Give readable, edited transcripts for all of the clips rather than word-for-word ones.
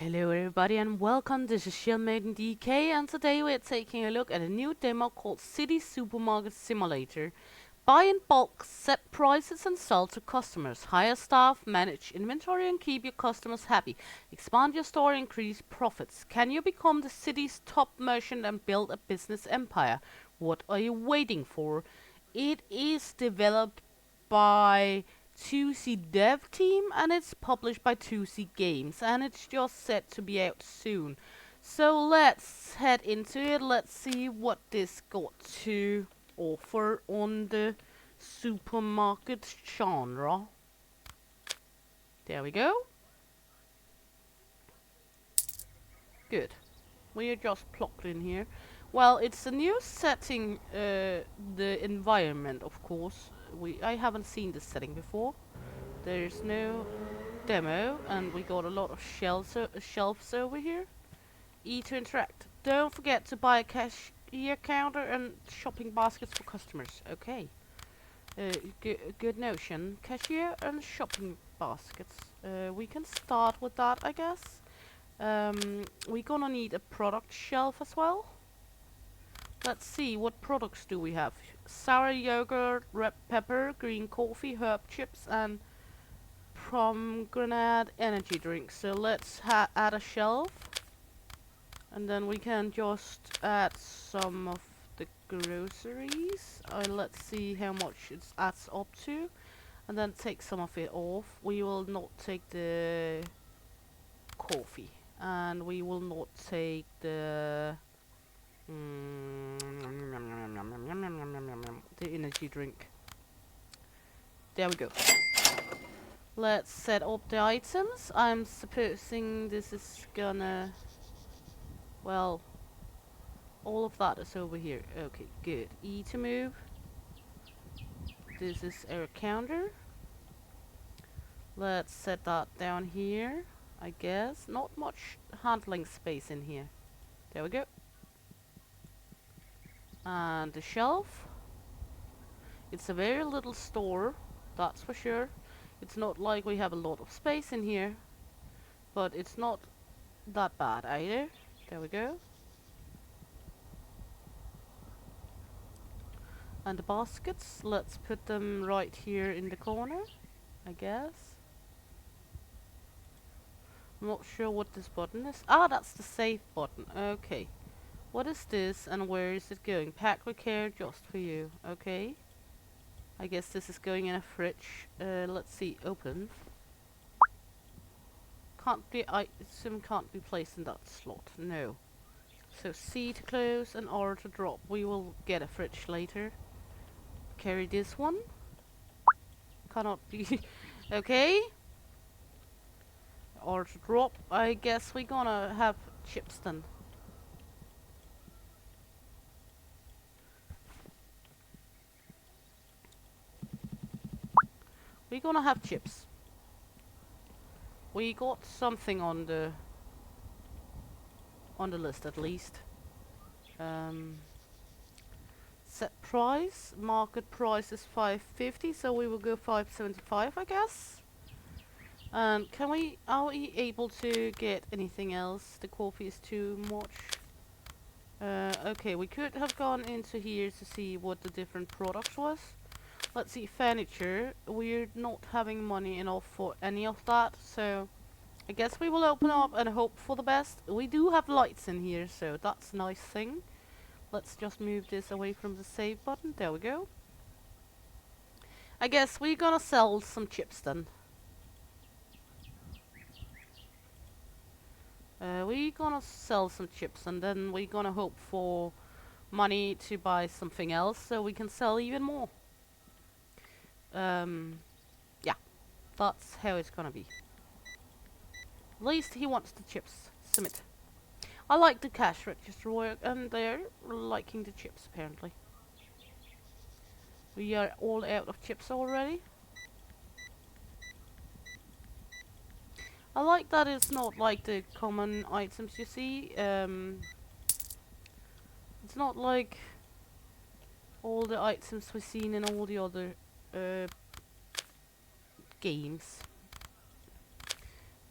Hello everybody and welcome, this is Maiden DK and today we're taking a look at a new demo called Vity Supermarket Simulator. Buy in bulk, set prices and sell to customers, hire staff, manage inventory and keep your customers happy, expand your store, increase profits. Can you become the city's top merchant and build a business empire? What are you waiting for? It is developed by 2C Dev Team and it's published by 2C Games and it's just set to be out soon. So let's head into it. Let's see what this got to offer on the supermarket genre. There we go. Good. We are just plugged in here. Well, it's a new setting, the environment, of course. I haven't seen this setting before. There's no demo, and we got a lot of shelves over here. E to interact. Don't forget to buy a cashier counter and shopping baskets for customers. Okay. Good notion. Cashier and shopping baskets. We can start with that, I guess. We're gonna need a product shelf as well. Let's see, what products do we have? Sour yogurt, red pepper, green coffee, herb chips, and pomegranate energy drink. So let's add a shelf. And then we can just add some of the groceries. Let's see how much it adds up to. And then take some of it off. We will not take the coffee. And we will not take the the energy drink. There we go. Let's set up the items. I'm supposing this is gonna... Well, all of that is over here. Okay, good. E to move. This is our counter. Let's set that down here, I guess. Not much handling space in here. There we go. And the shelf. It's a very little store, that's for sure. It's not like we have a lot of space in here, but it's not that bad either. There we go. And the baskets, let's put them right here in the corner, I guess. I'm not sure what this button is. Ah, that's the save button. Okay. What is this and where is it going? Pack with care just for you. Okay. I guess this is going in a fridge. Let's see. Open. Item can't be placed in that slot. No. So C to close and R to drop. We will get a fridge later. Carry this one. Cannot be. Okay. R to drop. I guess we're gonna have chips then. We're gonna have chips. We got something on the list at least. Set price. Market price is 5.50, so we will go 5.75, I guess. And are we able to get anything else? The coffee is too much. Okay, we could have gone into here to see what the different products was. Let's see, furniture. We're not having money enough for any of that, so I guess we will open up and hope for the best. We do have lights in here, so that's a nice thing. Let's just move this away from the save button. There we go. I guess we're gonna sell some chips then. We're gonna sell some chips and then we're gonna hope for money to buy something else so we can sell even more. Yeah, that's how it's gonna be. At least he wants the chips. Submit. I like the cash register work and they're liking the chips apparently. We are all out of chips already. I like that it's not like the common items you see. It's not like all the items we've seen in all the other games.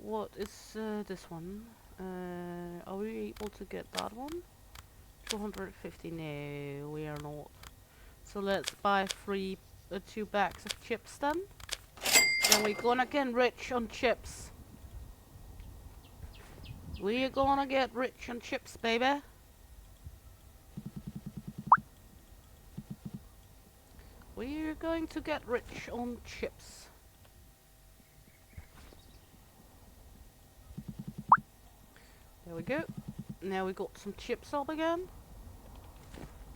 What is this one? Are we able to get that one? 250? No, we are not. So let's buy two bags of chips then. Then we're gonna get rich on chips. We're gonna get rich on chips, baby. We're going to get rich on chips. There we go. Now we got some chips up again.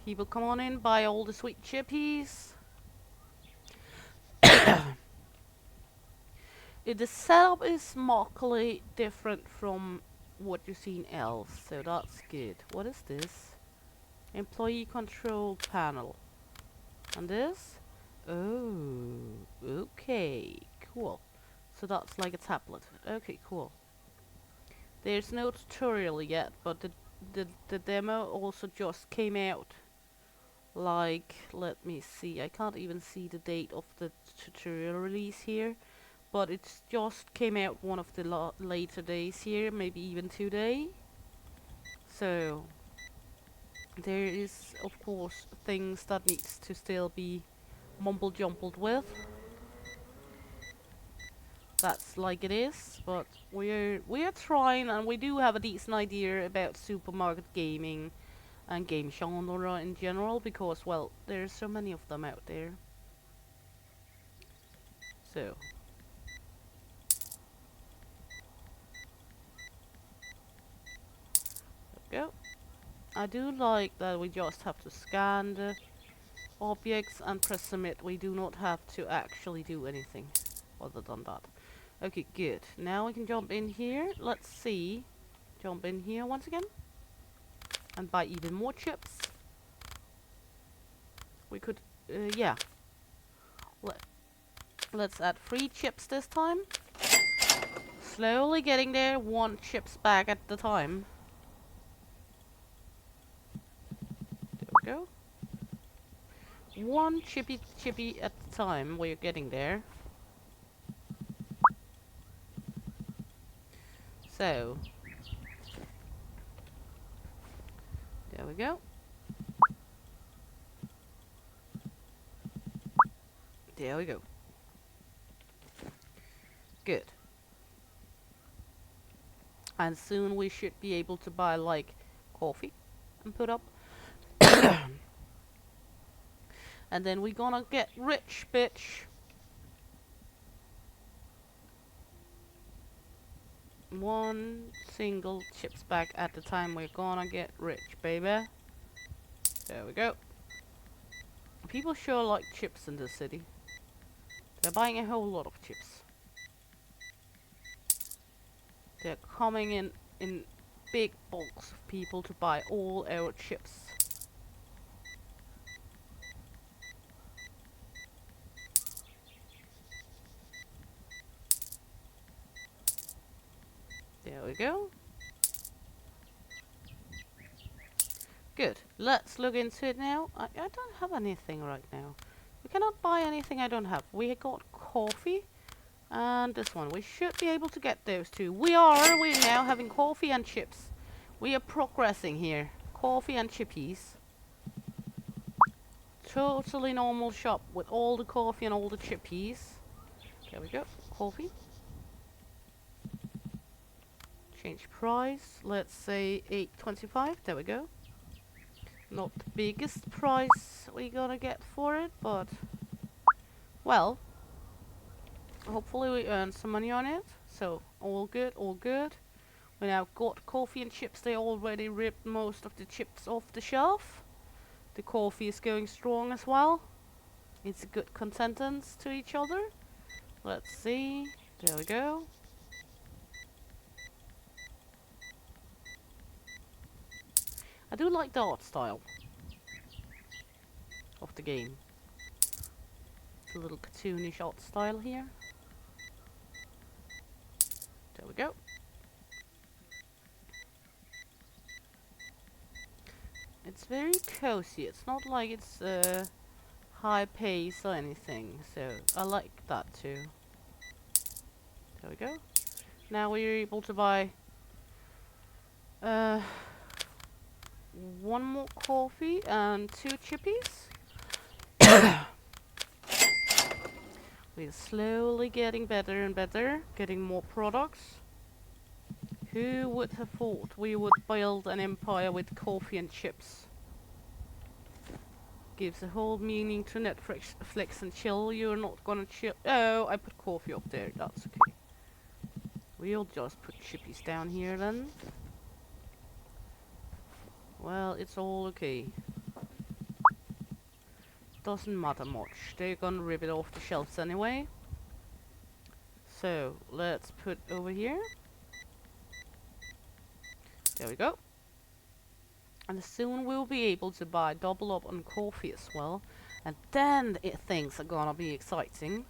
People come on in, buy all the sweet chippies. The setup is markedly different from what you've seen else, so that's good. What is this? Employee control panel. And this? Oh, okay, cool. So that's like a tablet. Okay, cool. There's no tutorial yet, but the demo also just came out. Like, let me see. I can't even see the date of the tutorial release here, but it's just came out one of the later days here, maybe even today. So there is, of course, things that needs to still be mumble jumbled with. That's like it is, but we're trying, and we do have a decent idea about supermarket gaming and game genre in general, because, well, there's so many of them out there. So there we go. I do like that we just have to scan the objects and press submit. We do not have to actually do anything other than that. Okay, good. Now we can jump in here. Let's see. Jump in here once again and buy even more chips. We could, yeah. Let's add 3 chips this time. Slowly getting there, 1 chips bag at the time. There we go. 1 chippy at the time. We're getting there. So there we go. There we go. Good. And soon we should be able to buy like coffee and put up. And then we're gonna get rich, bitch. 1 single chips bag at a time. We're gonna get rich, baby. There we go. People sure like chips in this city. They're buying a whole lot of chips. They're coming in big bulks of people to buy all our chips. There we go. Good. Let's look into it now. I don't have anything right now. We cannot buy anything I don't have. We got coffee and this one. We should be able to get those two. We're now having coffee and chips. We are progressing here. Coffee and chippies. Totally normal shop with all the coffee and all the chippies. There we go. Coffee. Change price. Let's say $8.25. There we go. Not the biggest price we're gonna get for it, but well, hopefully we earn some money on it. So all good, all good. We now got coffee and chips. They already ripped most of the chips off the shelf. The coffee is going strong as well. It's a good contentants to each other. Let's see. There we go. I do like the art style of the game. It's a little cartoonish art style here. There we go. It's very cozy. It's not like it's high pace or anything, so I like that too. There we go. Now we're able to buy uh, one more coffee and 2 chippies. We're slowly getting better and better, getting more products. Who would have thought we would build an empire with coffee and chips? Gives a whole meaning to Netflix flex and chill. You're not gonna chill. Oh, I put coffee up there. That's okay. We'll just put chippies down here then. Well, it's all okay. Doesn't matter much. They're gonna rip it off the shelves anyway. So, let's put over here. There we go. And soon we'll be able to buy double up on coffee as well. And then things are gonna be exciting.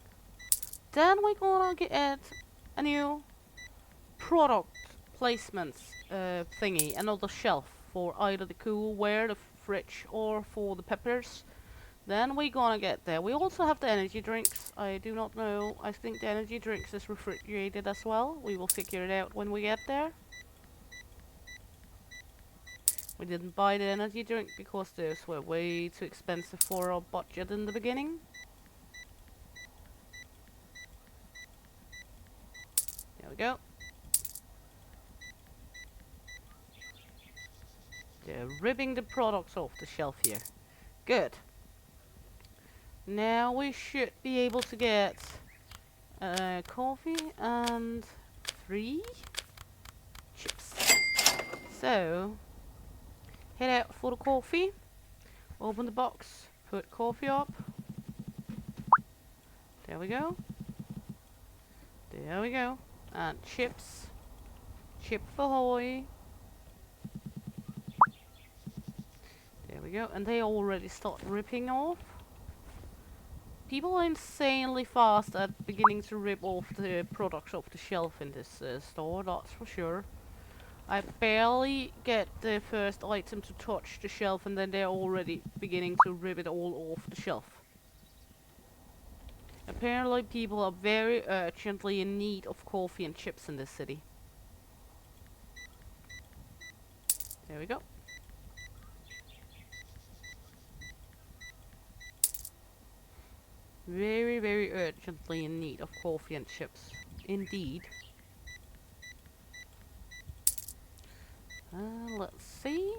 Then we're gonna get a new product placements thingy, another shelf for either the coolware, the fridge, or for the peppers. Then we're gonna get there. We also have the energy drinks. I do not know. I think the energy drinks is refrigerated as well. We will figure it out when we get there. We didn't buy the energy drink because those were way too expensive for our budget in the beginning. There we go. They're ripping the products off the shelf here. Good. Now we should be able to get coffee and 3 chips. So, head out for the coffee. Open the box. Put coffee up. There we go. There we go. And chips. Chip ahoy. There we go. And they already start ripping off. People are insanely fast at beginning to rip off the products off the shelf in this store, that's for sure. I barely get the first item to touch the shelf and then they're already beginning to rip it all off the shelf. Apparently people are very urgently in need of coffee and chips in this city. There we go. Very, very urgently in need of coffee and chips. Indeed. Let's see.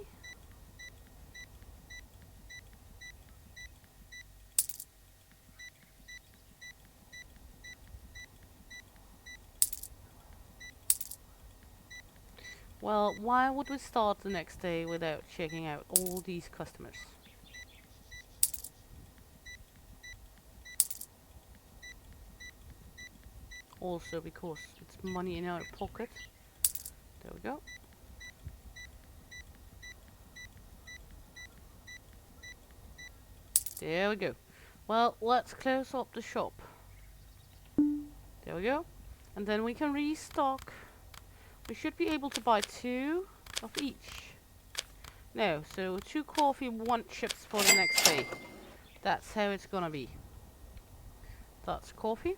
Well, why would we start the next day without checking out all these customers? Also because it's money in our pocket. There we go. There we go. Well, let's close up the shop. There we go. And then we can restock. We should be able to buy 2 of each. No, so 2 coffee, 1 chips for the next day. That's how it's gonna be. That's coffee.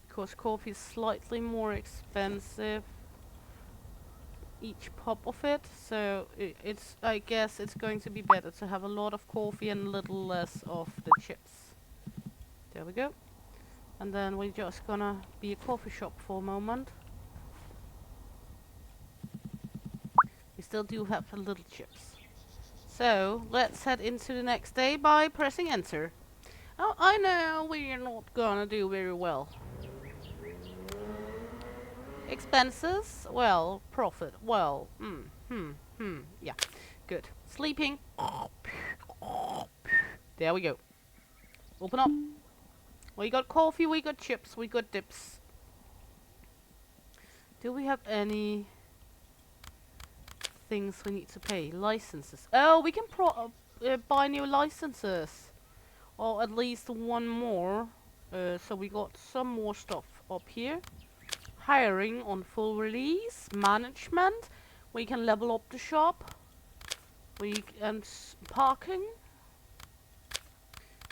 Because coffee is slightly more expensive each pop of it, so I guess it's going to be better to have a lot of coffee and a little less of the chips. There we go. And then we're just gonna be a coffee shop for a moment. We still do have a little chips. So let's head into the next day by pressing enter. Oh, I know we're not gonna do very well. Expenses? Well, profit. Well, yeah, good. Sleeping. There we go. Open up. We got coffee, we got chips, we got dips. Do we have any things we need to pay? Licenses. Oh, we can buy new licenses. Or at least 1 more. So we got some more stuff up here. Hiring on full release, management, we can level up the shop, and parking,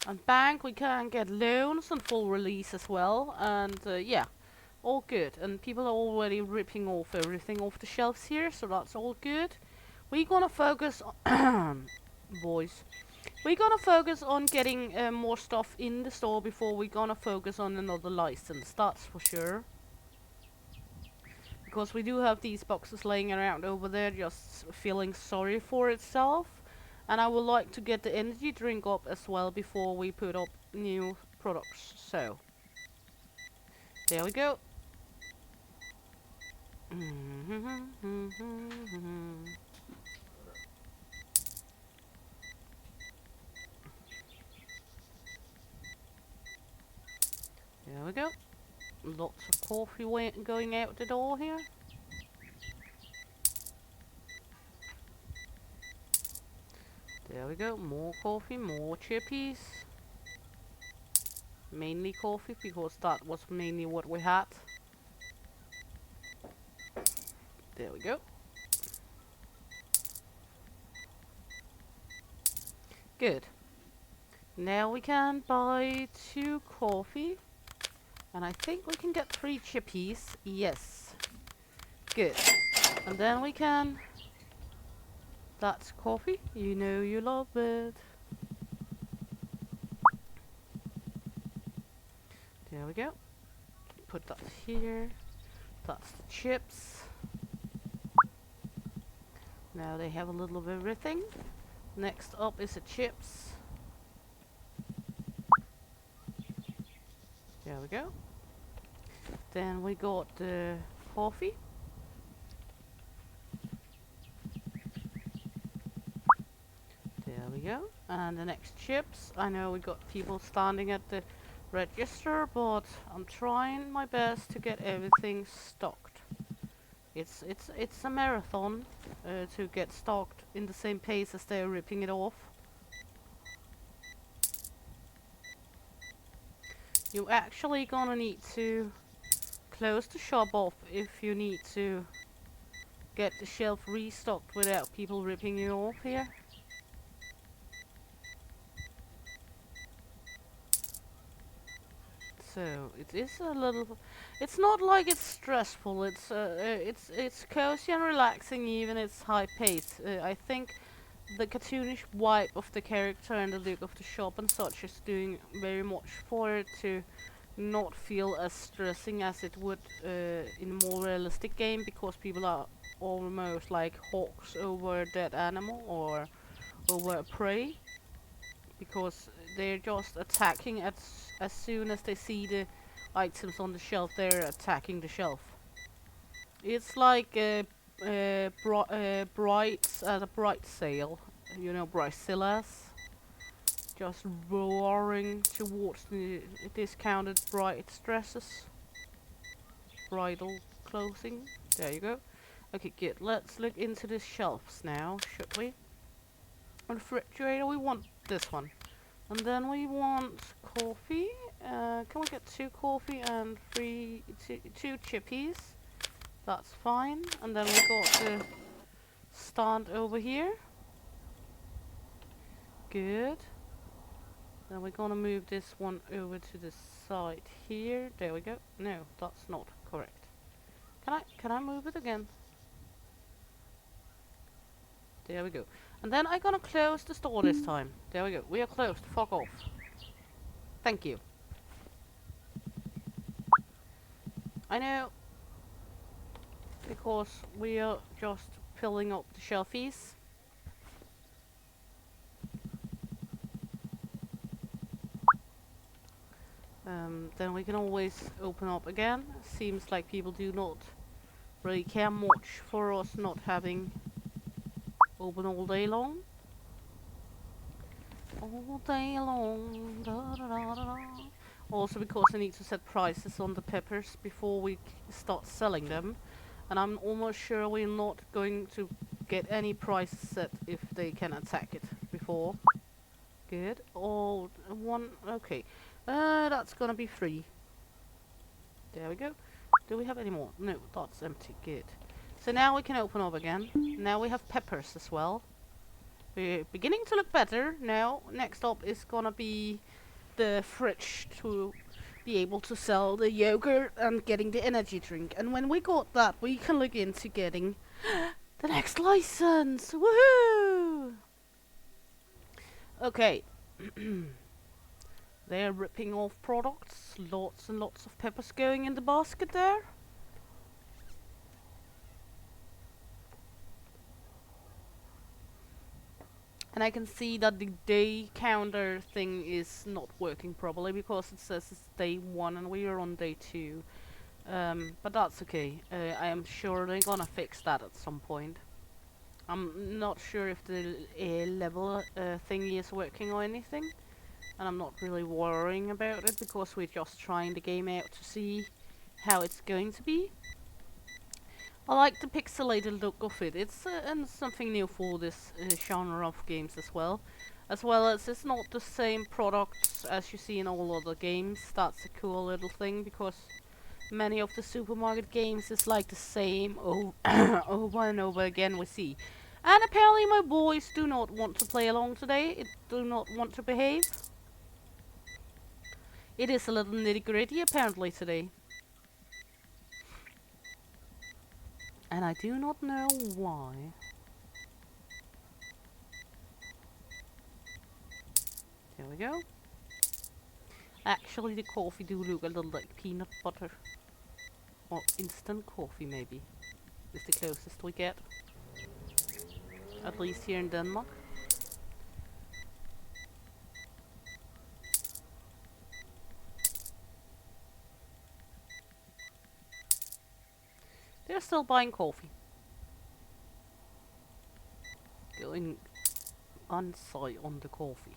And bank, we can get loans and full release as well. And yeah, all good. And people are already ripping off everything off the shelves here, so that's all good. We're gonna focus on boys. We're gonna focus on getting more stuff in the store before we're gonna focus on another license. That's for sure. Because we do have these boxes laying around over there just feeling sorry for itself. And I would like to get the energy drink up as well before we put up new products. So, there we go. There we go. Lots of coffee going out the door here. There we go. More coffee, more chippies. Mainly coffee because that was mainly what we had. There we go. Good. Now we can buy 2 coffee. And I think we can get 3 chippies. Yes. Good. And then we can... That's coffee. You know you love it. There we go. Put that here. That's the chips. Now they have a little of everything. Next up is the chips. There we go. Then we got the coffee. There we go. And the next chips. I know we got people standing at the register, but I'm trying my best to get everything stocked. It's a marathon to get stocked in the same pace as they're ripping it off. You're actually gonna need to close the shop off if you need to get the shelf restocked without people ripping you off here. So it is a little. It's not like it's stressful. It's cozy and relaxing, even it's high pace. I think the cartoonish vibe of the character and the look of the shop and such is doing very much for it to not feel as stressing as it would in a more realistic game, because people are almost like hawks over a dead animal or over a prey, because they're just attacking as soon as they see the items on the shelf. They're attacking the shelf. It's like brights at a bright sale, you know, Bridezillas, just roaring towards the discounted bright dresses, bridal clothing. There you go. Okay, good. Let's look into the shelves now, should we? Refrigerator, we want this one. And then we want coffee. Can we get 2 coffee and 2 chippies? That's fine. And then we got the stand over here. Good. Then we're gonna move this one over to the side here. There we go. No, that's not correct. Can I move it again? There we go. And then I'm gonna close the store this time. There we go. We are closed. Fuck off. Thank you. I know. Because we are just filling up the shelfies. Then we can always open up again. Seems like people do not really care much for us not having open all day long. All day long. Da, da, da, da, da. Also because I need to set prices on the peppers before we start selling them. And I'm almost sure we're not going to get any prices set if they can attack it before. Good. Oh, one. Okay. That's gonna be free. There we go. Do we have any more? No, that's empty. Good. So now we can open up again. Now we have peppers as well. We're beginning to look better now. Next up is gonna be the fridge to be able to sell the yogurt and getting the energy drink. And when we got that, we can look into getting the next license. Woohoo! Okay. They're ripping off products. Lots and lots of peppers going in the basket there. And I can see that the day counter thing is not working properly because it says it's day 1 and we are on day 2. But that's okay. I am sure they're gonna fix that at some point. I'm not sure if the level thingy is working or anything. And I'm not really worrying about it because we're just trying the game out to see how it's going to be. I like the pixelated look of it. It's and something new for this genre of games as well. As well as it's not the same products as you see in all other games. That's a cool little thing because many of the supermarket games is like the same over and over again we see. And apparently my boys do not want to play along today. It do not want to behave. It is a little nitty gritty apparently today. And I do not know why. There we go. Actually, the coffee do look a little like peanut butter. Or instant coffee, maybe. Is the closest we get. At least here in Denmark. They're still buying coffee. Going on site on the coffee.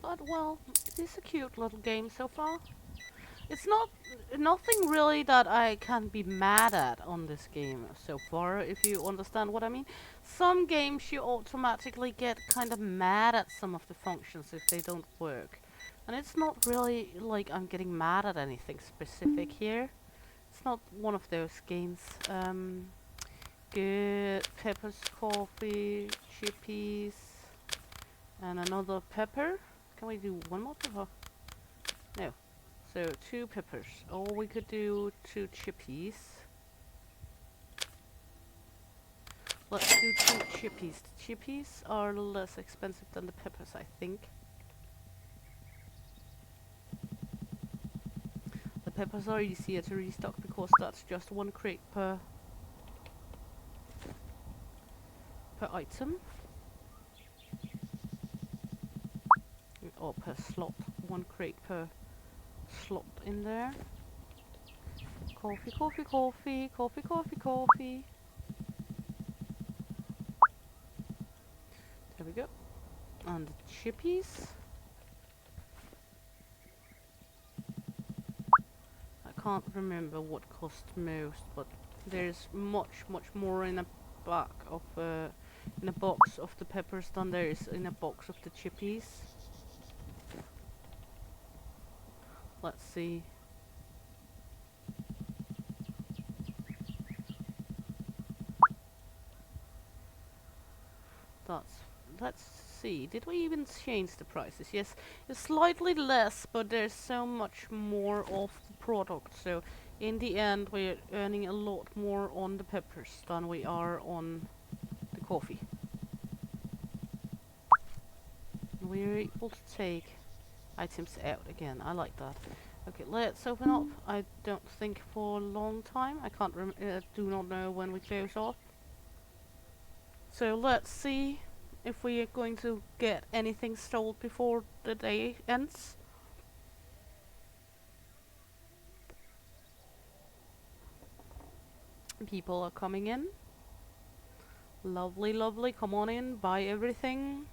But well, it is a cute little game so far. It's nothing really that I can be mad at on this game so far, if you understand what I mean. Some games you automatically get kind of mad at some of the functions if they don't work. And it's not really like I'm getting mad at anything specific here. It's not one of those games. Good peppers, coffee, chippies, and another pepper. Can we do one more pepper? No. So 2 peppers. Or we could do 2 chippies. Let's do 2 chippies. The chippies are less expensive than the peppers, I think. The peppers are easier to restock because that's just 1 crate per item. Or per slot. 1 crate per slot in there. Coffee, coffee, coffee, coffee, coffee, coffee. There we go. And the chippies. I can't remember what cost most, but there's much more in a bag of in a box of the peppers than there is in a box of the chippies. Let's see. Let's see. Did we even change the prices? Yes, it's slightly less, but there's so much more of the product. So in the end, we're earning a lot more on the peppers than we are on the coffee. We're able to take items out again. I like that. Okay, let's open up. I don't think for a long time. I can't do not know when we close off. So let's see if we are going to get anything sold before the day ends. People are coming in. Lovely, lovely. Come on in, buy everything.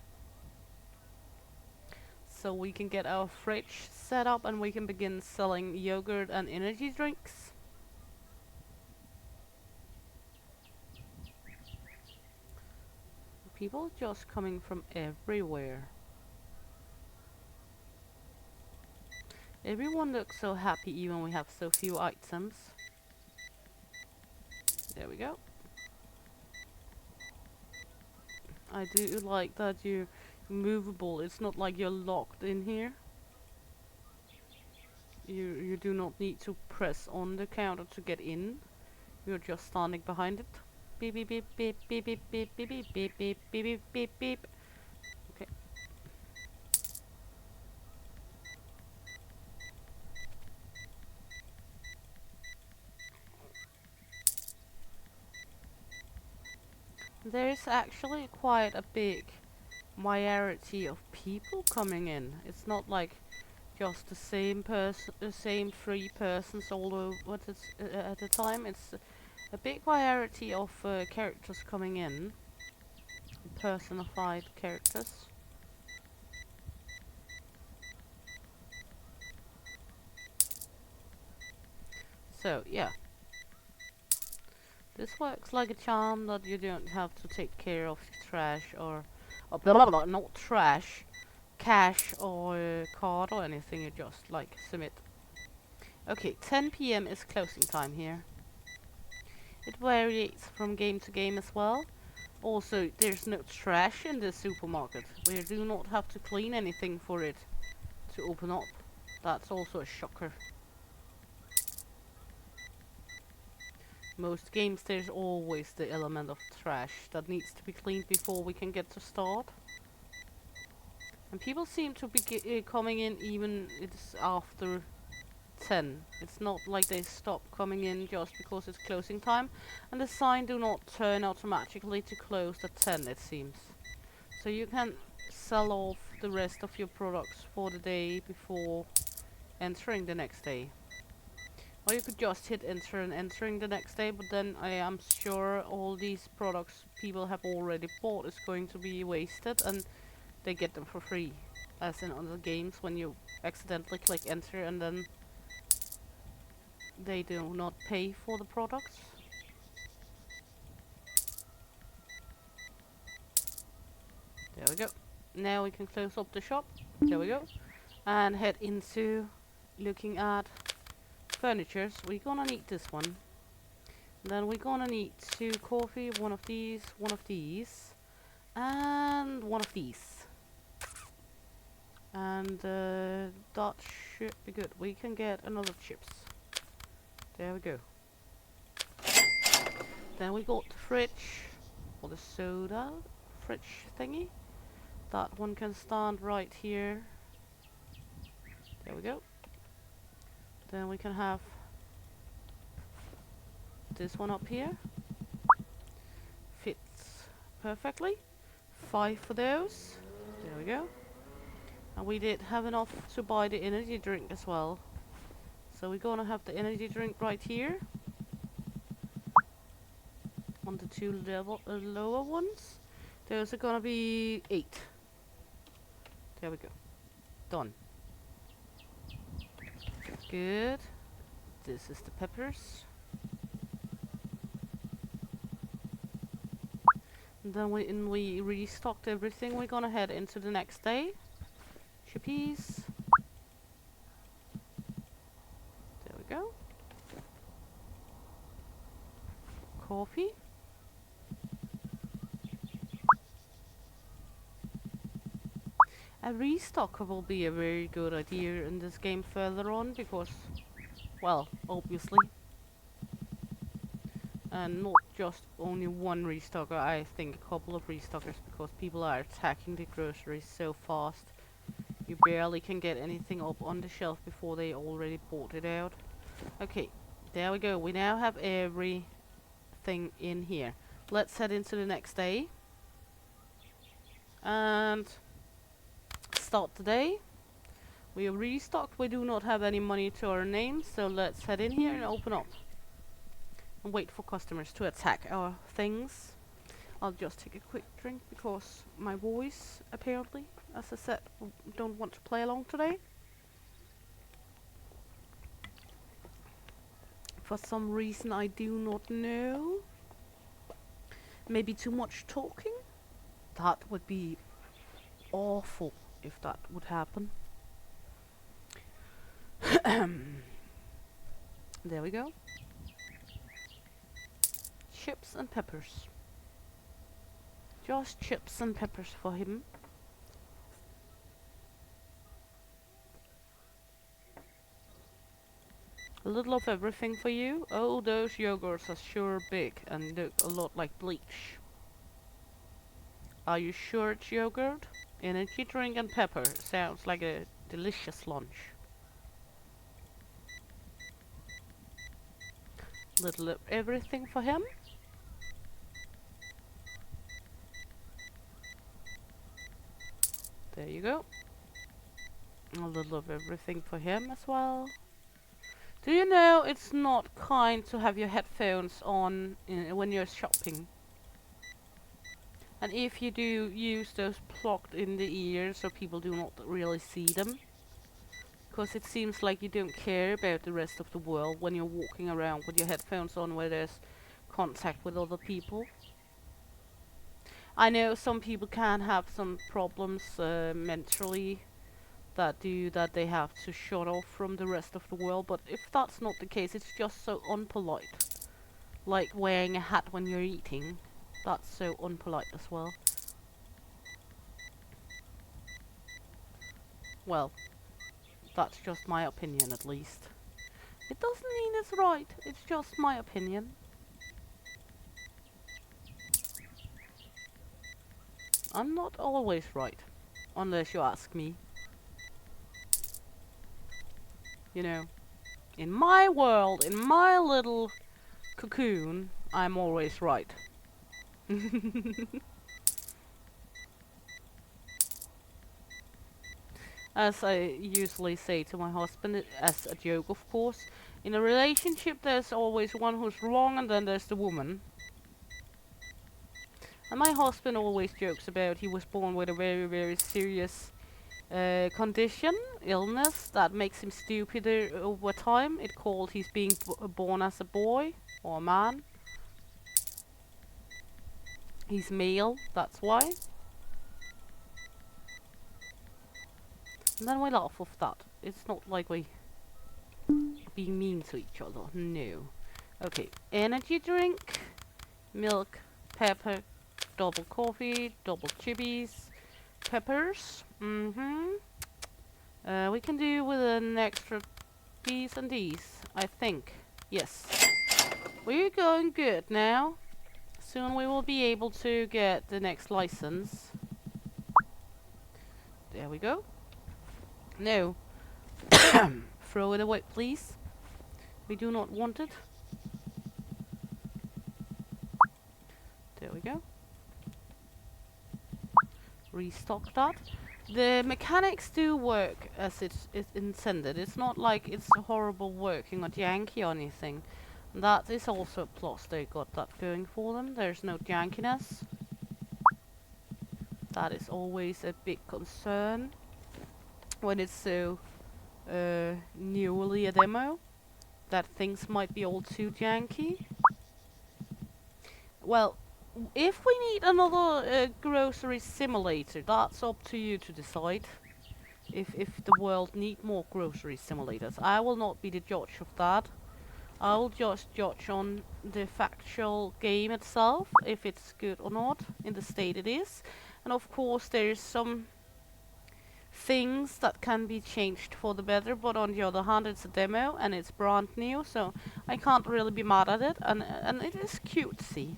So we can get our fridge set up and we can begin selling yogurt and energy drinks. People just coming from everywhere. Everyone looks so happy even we have so few items. There we go. I do like that you're movable. It's not like you're locked in here. You do not need to press on the counter to get in. You're just standing behind it. Beep beep beep beep beep beep beep beep beep beep beep beep beep beep. Okay. There's actually quite a big variety of people coming in. It's not like just the same person, the same three persons all over at a time. It's a big variety of characters coming in, personified characters. So yeah, this works like a charm that you don't have to take care of trash or blah, blah, blah, not trash, cash or card or anything. You just like submit. Okay, 10 p.m. is closing time here. It varies from game to game as well. Also, there's no trash in the supermarket. We do not have to clean anything for it to open up. That's also a shocker. Most games there's always the element of trash that needs to be cleaned before we can get to start. And people seem to be coming in even it's after 10. It's not like they stop coming in just because it's closing time. And the sign do not turn automatically to close at 10, it seems. So you can sell off the rest of your products for the day before entering the next day. Or you could just hit enter and entering the next day, but then I am sure all these products people have already bought is going to be wasted and they get them for free. As in other games when you accidentally click enter and then they do not pay for the products. There we go. Now we can close up the shop. There we go. And head into looking at furnitures. We're gonna need this one. Then we're gonna need 2 coffee, one of these, and one of these. And that should be good. We can get another chips. There we go. Then we got the fridge, or the soda fridge thingy. That one can stand right here. There we go. Then we can have this one up here. Fits perfectly. 5 for those. There we go. And we did have enough to buy the energy drink as well. So we're gonna have the energy drink right here. On the 2 lower ones. Those are gonna be 8. There we go. Done. Good. This is the peppers. And then we restocked everything. We're gonna head into the next day. Chippies. There we go. Coffee. A restock will be a very good idea in this game further on because, well, obviously. And not just only one restocker, I think a couple of restockers because people are attacking the groceries so fast. You barely can get anything up on the shelf before they already bought it out. Okay, there we go. We now have everything in here. Let's head into the next day. And start the day. We are restocked. We do not have any money to our names, so let's head in here and open up. And wait for customers to attack our things. I'll just take a quick drink because my voice, apparently, as I said, don't want to play along today. For some reason I do not know. Maybe too much talking? That would be awful if that would happen. There we go. Chips and peppers. Just chips and peppers for him. A little of everything for you. Oh, those yogurts are sure big and look a lot like bleach. Are you sure it's yogurt? Energy drink and pepper. Sounds like a delicious lunch. Little of everything for him. There you go. A little of everything for him as well. Do you know it's not kind to have your headphones on when you're shopping? And if you do, use those plugged in the ears so people do not really see them. Because it seems like you don't care about the rest of the world when you're walking around with your headphones on where there's contact with other people. I know some people can have some problems mentally that they have to shut off from the rest of the world, but if that's not the case, it's just so unpolite. Like wearing a hat when you're eating. That's so unpolite as well. Well, that's just my opinion at least. It doesn't mean it's right, it's just my opinion. I'm not always right, unless you ask me. You know, in my world, in my little cocoon, I'm always right. As I usually say to my husband, as a joke of course, in a relationship there's always one who's wrong and then there's the woman. And my husband always jokes about he was born with a very, very serious condition, illness, that makes him stupider over time. It's called he's being born as a boy or a man. He's male, that's why. And then we laugh off that. It's not like we being mean to each other, no. Okay, energy drink, milk, pepper, double coffee, double chippies, peppers. We can do with an extra these and these, I think. Yes. We're going good now. Soon we will be able to get the next license. There we go. No. Throw it away, please. We do not want it. There we go. Restock that. The mechanics do work as it's intended. It's not like it's horrible working or janky or anything. That is also a plus. They got that going for them. There's no jankiness. That is always a big concern when it's so newly a demo, that things might be all too janky. Well, if we need another grocery simulator, that's up to you to decide. If the world need more grocery simulators, I will not be the judge of that. I will just judge on the factual game itself, if it's good or not, in the state it is. And of course there's some things that can be changed for the better, but on the other hand it's a demo and it's brand new, so I can't really be mad at it, and it is cutesy.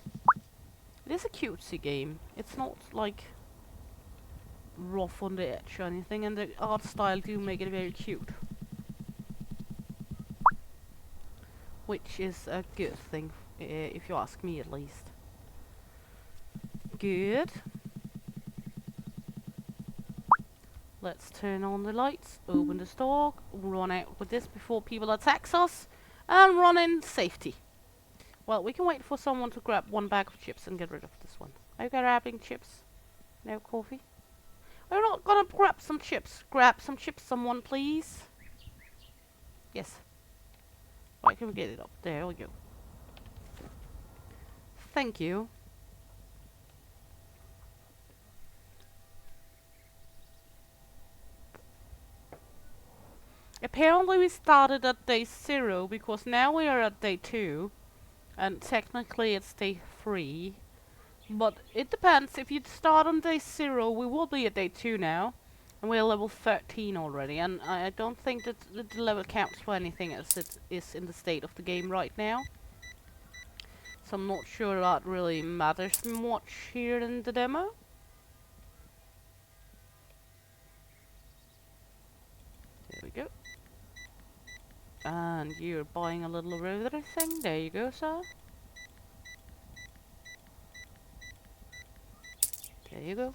It is a cutesy game. It's not like rough on the edge or anything, and the art style do make it very cute, which is a good thing, if you ask me at least. Good. Let's turn on the lights, open the store, run out with this before people attack us, and run in safety. Well, we can wait for someone to grab one bag of chips and get rid of this one. Are you grabbing chips? No coffee? We're not gonna grab some chips. Grab some chips, someone, please. Yes. Right, can we get it up? There we go. Thank you. Apparently we started at day 0 because now we are at day 2 and technically it's day 3. But it depends. If you start on day 0, we will be at day 2 now. And we're level 13 already. And I don't think that the level counts for anything as it is in the state of the game right now. So I'm not sure that really matters much here in the demo. There we go. And you're buying a little of everything. There you go, sir. There you go.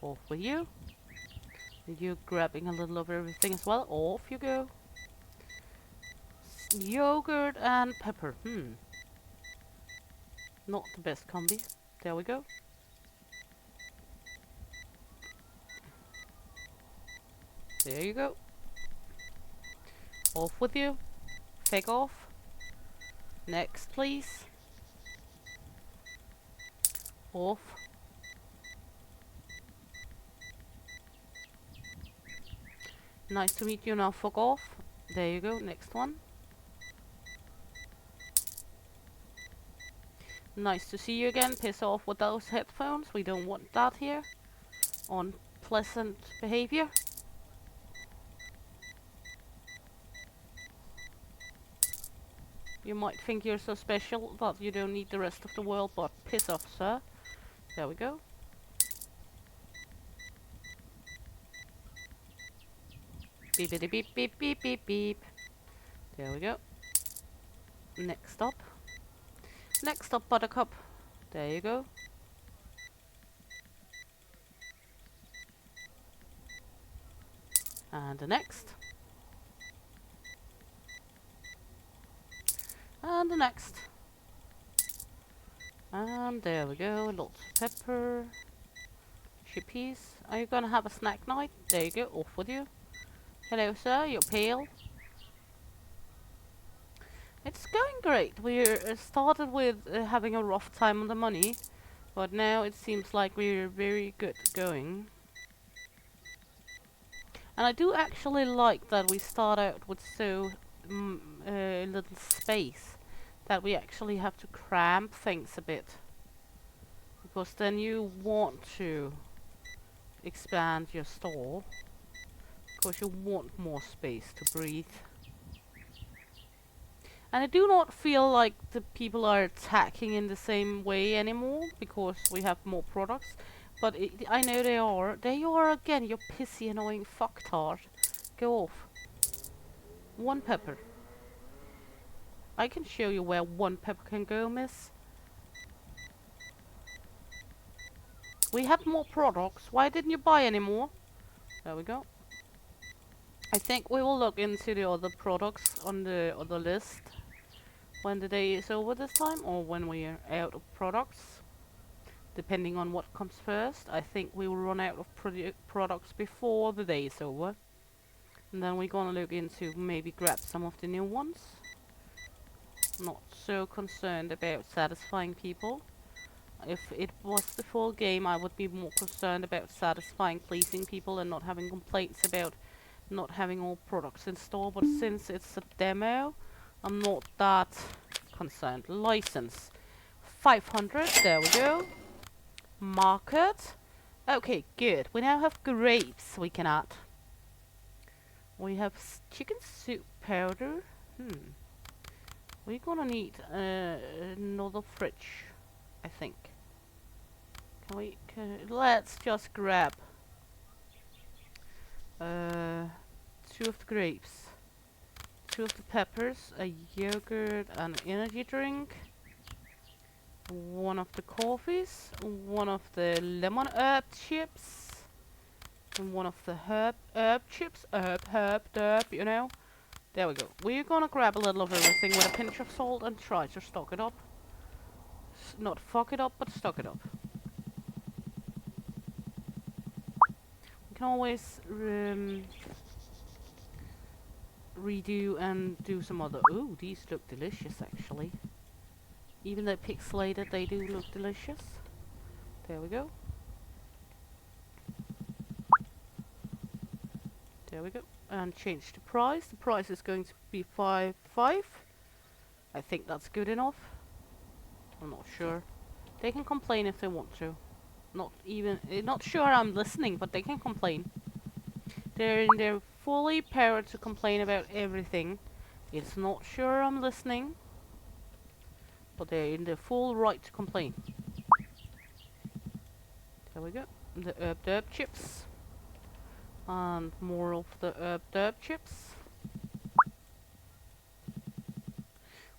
Off with you. You're grabbing a little of everything as well. Off you go. Yogurt and pepper. Not the best combi. There we go. There you go. Off with you. Fake off. Next, please. Off. Nice to meet you. Now fuck off. There you go. Next one. Nice to see you again. Piss off with those headphones. We don't want that here. Unpleasant behavior. You might think you're so special that you don't need the rest of the world, but piss off, sir. There we go. Beep beep beep beep beep beep beep. There we go. Next up. Next up, Buttercup. There you go. And the next. And the next. And there we go. Lots of pepper. Chippies. Are you gonna have a snack night? There you go. Off with you. Hello, sir. You're pale. It's going great. We're started with having a rough time on the money, but now it seems like we're very good going. And I do actually like that we start out with so little space that we actually have to cramp things a bit, because then you want to expand your store because you want more space to breathe. And I do not feel like the people are attacking in the same way anymore because we have more products. But I know they are. There you are again, you pissy annoying fucktard. Go off. 1 pepper. I can show you where 1 pepper can go, miss. We have more products. Why didn't you buy any more? There we go. I think we will look into the other products on the other list when the day is over this time, or when we are out of products, depending on what comes first. I think we will run out of products before the day is over, and then we're gonna look into maybe grab some of the new ones. Not so concerned about satisfying people. If it was the full game, I would be more concerned about satisfying, pleasing people, and not having complaints about not having all products in store. But since it's a demo, I'm not that concerned. License 500. There we go. Market. Okay, good. We now have grapes we can add. We have chicken soup powder. We're gonna need another fridge, I think. Let's just grab 2 of the grapes, 2 of the peppers, a yogurt, an energy drink, 1 of the coffees, 1 of the lemon herb chips, and 1 of the herb chips, herb, you know. There we go. We're gonna grab a little of everything with a pinch of salt and try to stock it up. Not fuck it up, but stock it up. We can always redo and do some other. Ooh, these look delicious actually. Even though pixelated, they do look delicious. There we go. There we go. And change the price. The price is going to be 5.5. I think that's good enough. I'm not sure. They can complain if they want to. Not sure I'm listening, but they can complain. They're in their fully power to complain about everything. It's not sure I'm listening, but they're in their full right to complain. There we go. The herb derb chips. And more of the herb derb chips.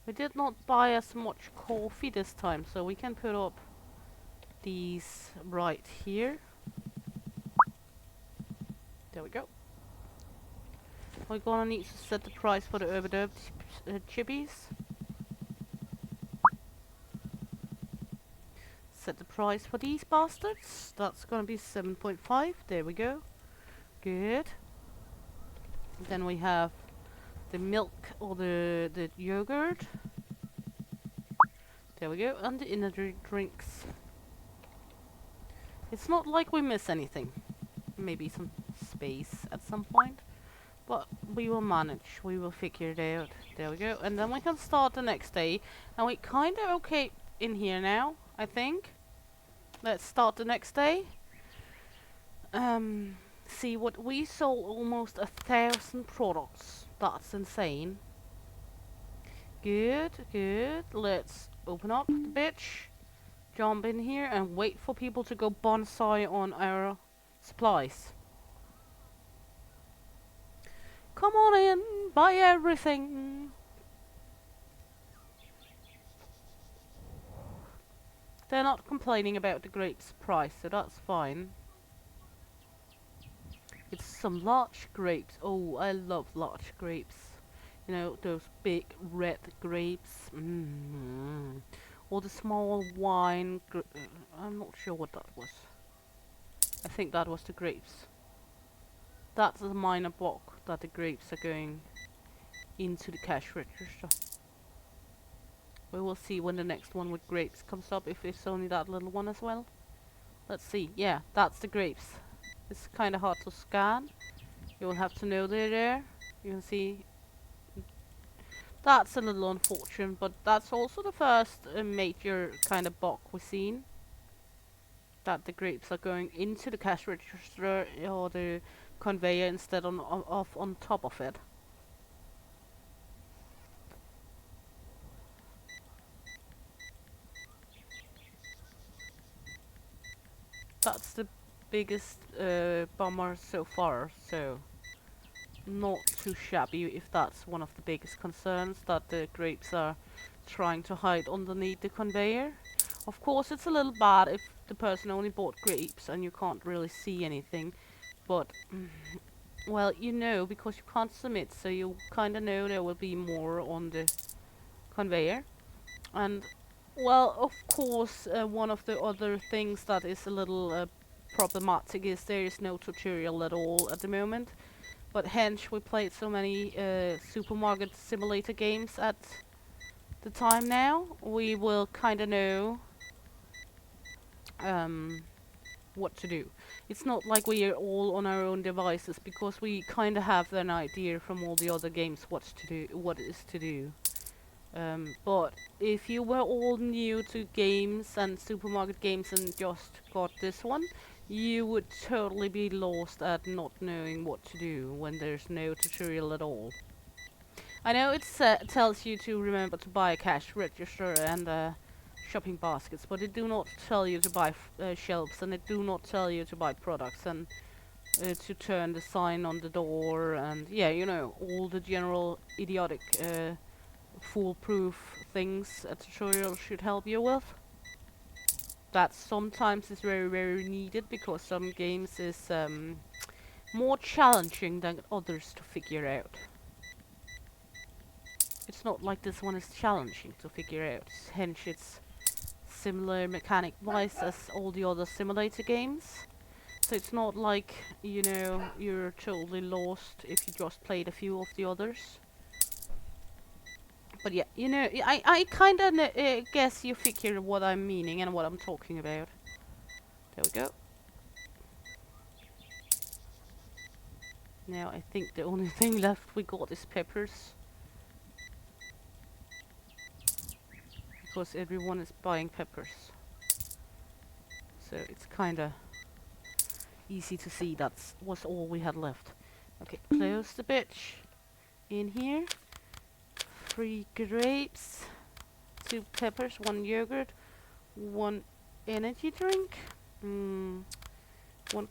We did not buy as much coffee this time, so we can put up these right here. There we go. We're gonna need to set the price for the herb derb chippies. Set the price for these bastards. That's gonna be 7.5. There we go. Good. Then we have the milk or the yogurt. There we go. And the energy drinks. It's not like we miss anything. Maybe some space at some point. But we will manage. We will figure it out. There we go. And then we can start the next day. And we kind of okay in here now, I think. Let's start the next day. See what we sold, almost 1,000 products. That's insane. Good, good. Let's open up the bitch. Jump in here and wait for people to go bonsai on our supplies. Come on in, buy everything. They're not complaining about the grapes price, so that's fine. It's some large grapes. Oh, I love large grapes. You know, those big red grapes. Or the small wine. I'm not sure what that was. I think that was the grapes. That's a minor block that the grapes are going into the cash register. We will see when the next one with grapes comes up, if it's only that little one as well. Let's see. Yeah, that's the grapes. It's kind of hard to scan. You will have to know they're there. You can see that's a little unfortunate, but that's also the first major kind of bug we've seen. That the grapes are going into the cash register or the conveyor instead of on top of it. That's the biggest bummer so far, so not too shabby if that's one of the biggest concerns, that the grapes are trying to hide underneath the conveyor. Of course, it's a little bad if the person only bought grapes and you can't really see anything, but well, you know, because you can't submit, so you kind of know there will be more on the conveyor. And well, of course, one of the other things that is a little problematic is there is no tutorial at all at the moment. But hence we played so many supermarket simulator games at the time now. We will kind of know what to do. It's not like we are all on our own devices, because we kind of have an idea from all the other games what is to do. But if you were all new to games and supermarket games and just got this one, you would totally be lost at not knowing what to do when there's no tutorial at all. I know it tells you to remember to buy a cash register and shopping baskets, but it do not tell you to buy shelves, and it do not tell you to buy products, and to turn the sign on the door, and yeah, you know, all the general idiotic foolproof things a tutorial should help you with. That sometimes is very, very needed, because some games is more challenging than others to figure out. It's not like this one is challenging to figure out, hence it's similar mechanic wise as all the other simulator games. So it's not like, you know, you're totally lost if you just played a few of the others. But yeah, you know, I kind of guess you figure what I'm meaning and what I'm talking about. There we go. Now I think the only thing left we got is peppers. Because everyone is buying peppers. So it's kinda easy to see that was all we had left. Okay, close the bitch. In here. 3 grapes. 2 peppers, 1 yogurt, 1 energy drink. 1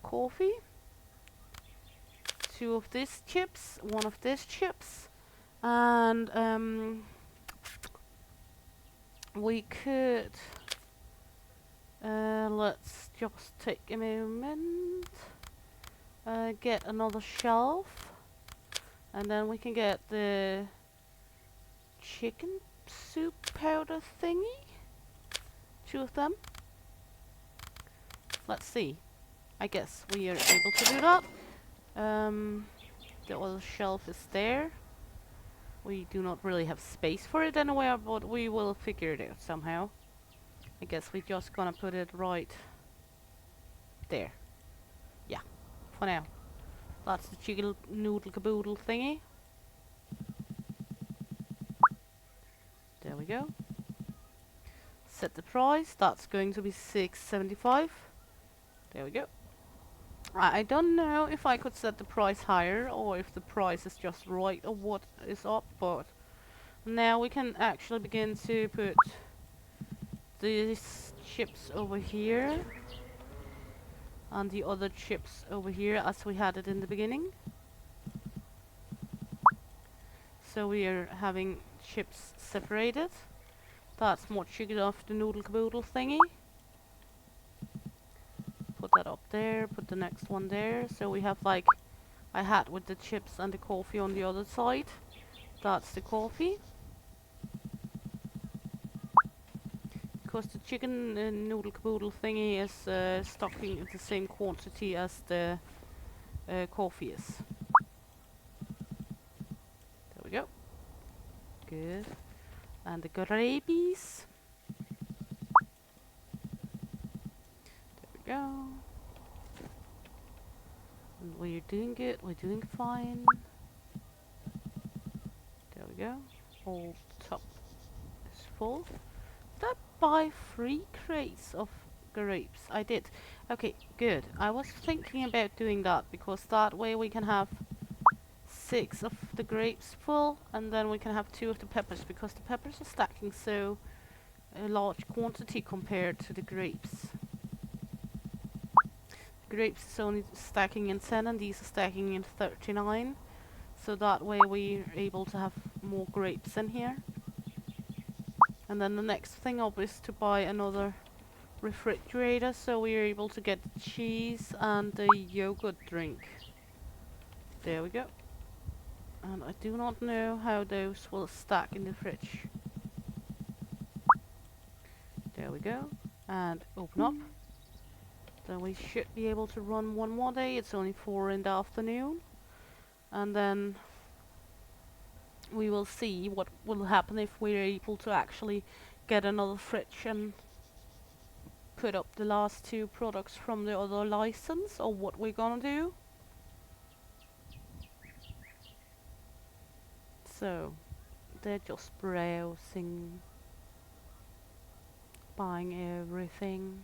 coffee. 2 of these chips. 1 of these chips. And we could let's just take a moment, get another shelf, and then we can get the chicken soup powder thingy, 2 of them. Let's see, I guess we are able to do that. The other shelf is there. We do not really have space for it anywhere, but we will figure it out somehow. I guess we're just gonna put it right there. Yeah, for now. That's the chicken noodle caboodle thingy. There we go. Set the price. That's going to be $6.75. There we go. I don't know if I could set the price higher or if the price is just right or what is up, but now we can actually begin to put these chips over here and the other chips over here as we had it in the beginning. So we are having chips separated. That's more chicken off the noodle caboodle thingy. Put that up there, put the next one there. So we have like I had with the chips and the coffee on the other side. That's the coffee. Because the chicken noodle caboodle thingy is stocking in the same quantity as the coffee is. There we go. Good. And the gravies. There we go. And we're doing good. We're doing fine. There we go. All top is full. Did I buy 3 crates of grapes? I did. Okay, good. I was thinking about doing that because that way we can have 6 of the grapes full and then we can have 2 of the peppers because the peppers are stacking so a large quantity compared to the grapes. The grapes is only stacking in 10 and these are stacking in 39. So that way we're able to have more grapes in here. And then the next thing up is to buy another refrigerator so we are able to get the cheese and the yogurt drink. There we go. And I do not know how those will stack in the fridge. There we go. And open up. Then we should be able to run one more day. It's only 4 in the afternoon. And then we will see what will happen if we're able to actually get another fridge and put up the last 2 products from the other license or what we're gonna do. So they're just browsing, buying everything.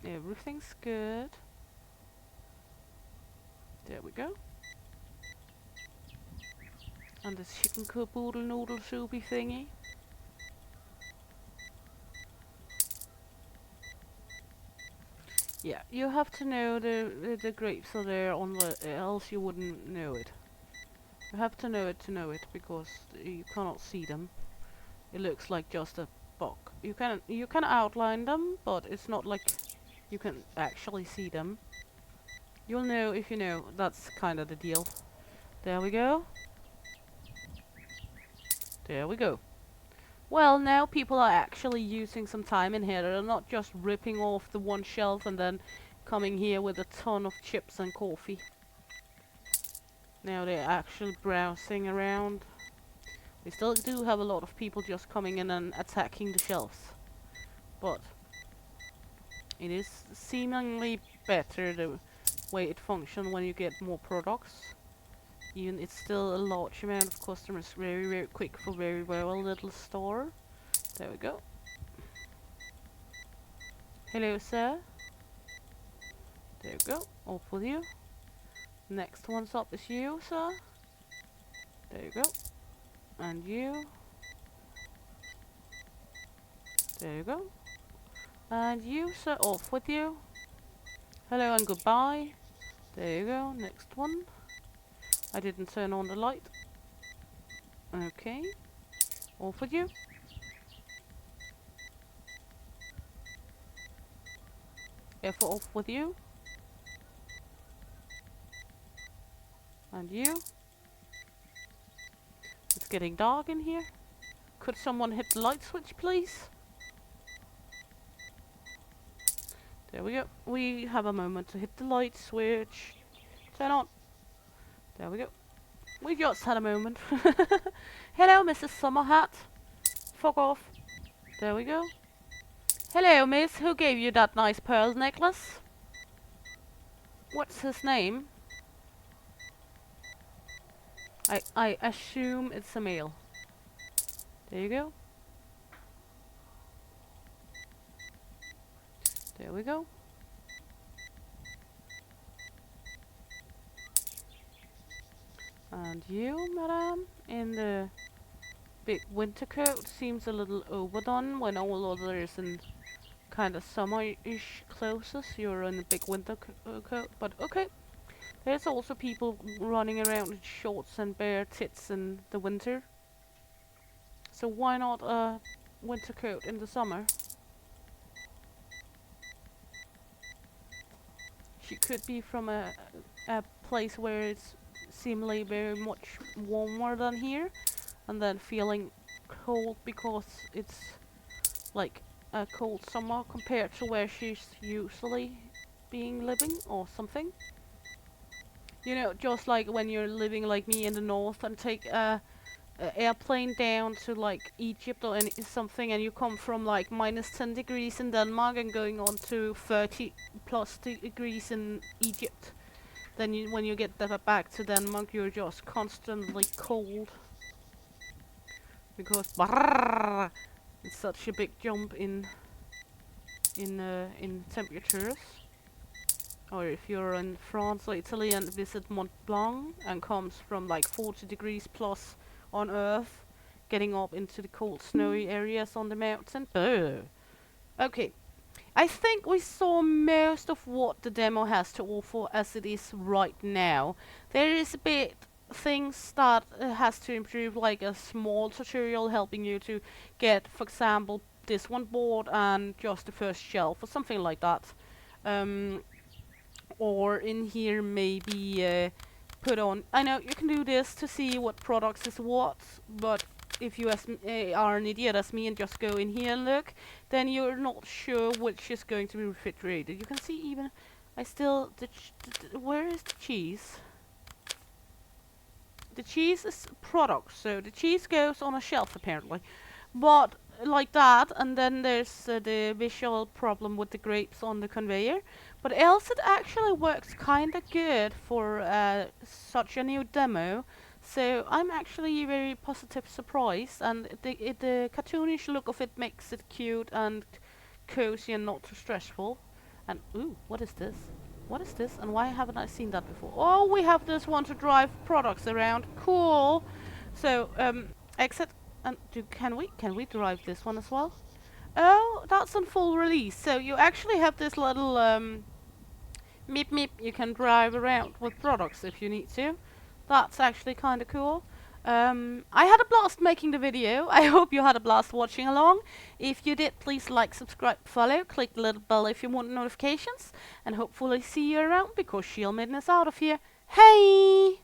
Everything's good. There we go. And this chicken caboodle noodle soupy thingy. Yeah, you have to know the grapes are there on the, else you wouldn't know it. You have to know it because you cannot see them. It looks like just a box. You can outline them, but it's not like you can actually see them. You'll know if you know. That's kind of the deal. There we go. There we go. Well, now people are actually using some time in here. They're not just ripping off the one shelf and then coming here with a ton of chips and coffee. Now they're actually browsing around. We still do have a lot of people just coming in and attacking the shelves. But it is seemingly better the way it functions when you get more products. Even it's still a large amount of customers, very, very quick for very well little store. There we go. Hello, sir. There you go. Off with you. Next one's up is you, sir. There you go. And you. There you go. And you, sir, off with you. Hello and goodbye. There you go. Next one. I didn't turn on the light. Okay. Off with you. F off with you. And you. It's getting dark in here. Could someone hit the light switch, please? There we go. We have a moment to hit the light switch. Turn on. There we go. We just had a moment. Hello, Mrs. Summerhat. Fuck off. There we go. Hello, miss. Who gave you that nice pearl necklace? What's his name? I assume it's a male. There you go. There we go. And you, madam, in the big winter coat, seems a little overdone when all others in kind of summer-ish clothes. You're in a big winter coat, but okay. There's also people running around in shorts and bare tits in the winter. So why not a winter coat in the summer? She could be from a place where it's seemingly very much warmer than here, and then feeling cold because it's like a cold summer compared to where she's usually being living or something. You know, just like when you're living like me in the north and take a airplane down to like Egypt or something, and you come from like -10 degrees in Denmark and going on to 30 plus degrees in Egypt. Then when you get back to Denmark, you're just constantly cold because it's such a big jump in temperatures. Or if you're in France or Italy and visit Mont Blanc and comes from like 40 degrees plus on Earth, getting up into the cold snowy areas on the mountain. Okay, I think we saw most of what the demo has to offer as it is right now. There is a bit things that has to improve, like a small tutorial helping you to get, for example, this one board and just the first shelf or something like that. Or in here maybe put on, I know you can do this to see what products is what, but if you are an idiot as me and just go in here and look, then you're not sure which is going to be refrigerated. You can see even, where is the cheese? The cheese is product, so the cheese goes on a shelf apparently. But like that, and then there's the visual problem with the grapes on the conveyor. But else it actually works kinda good for such a new demo. So I'm actually very positive surprised, and the cartoonish look of it makes it cute and cozy and not too stressful. And ooh, what is this? What is this? And why haven't I seen that before? Oh, we have this one to drive products around. Cool. So exit. And can we drive this one as well? Oh, that's on full release. So you actually have this little meep meep. You can drive around with products if you need to. That's actually kind of cool. I had a blast making the video. I hope you had a blast watching along. If you did, please like, subscribe, follow, click the little bell if you want notifications, and hopefully see you around because Shield Maiden is out of here. Hey!